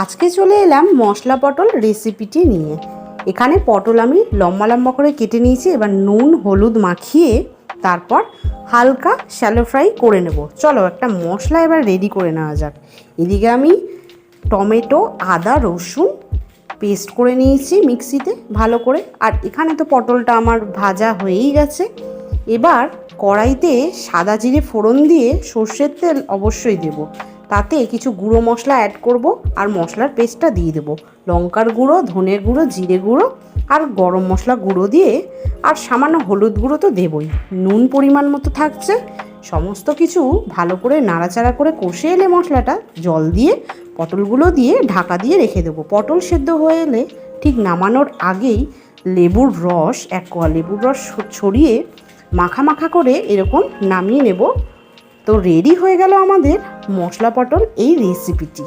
আজকে চলে এলাম মশলা পটল রেসিপিটি নিয়ে। এখানে পটল আমি লম্বা লম্বা করে কেটে নিয়েছি। এবার নুন হলুদ মাখিয়ে তারপর হালকা শ্যালো ফ্রাই করে নেব। চলো একটা মশলা এবার রেডি করে নেওয়া যাক। এদিকে আমি টমেটো আদা রসুন পেস্ট করে নিয়েছি মিক্সিতে ভালো করে। আর এখানে তো পটলটা আমার ভাজা হয়েই গেছে। এবার কড়াইতে সাদা জিরে ফোড়ন দিয়ে সর্ষের তেল অবশ্যই দেব। তাতে কিছু গুঁড়ো মশলা অ্যাড করব আর মশলার পেস্টটা দিয়ে দেবো। লঙ্কার গুঁড়ো ধনের গুঁড়ো জিরে গুঁড়ো আর গরম মশলা গুঁড়ো দিয়ে আর সামান্য হলুদ গুঁড়ো তো দেবই। নুন পরিমাণ মতো থাকছে। সমস্ত কিছু ভালো করে নাড়াচাড়া করে কষে এলে মশলাটা জল দিয়ে পটলগুলো দিয়ে ঢাকা দিয়ে রেখে দেবো। পটল সেদ্ধ হয়ে এলে ঠিক নামানোর আগেই লেবুর রস 1 কোয়া লেবুর রস ছড়িয়ে মাখা মাখা করে এরকম নামিয়ে নেব। তো রেডি হয়ে গেল আমাদের মশলা পটল এই রেসিপিটি।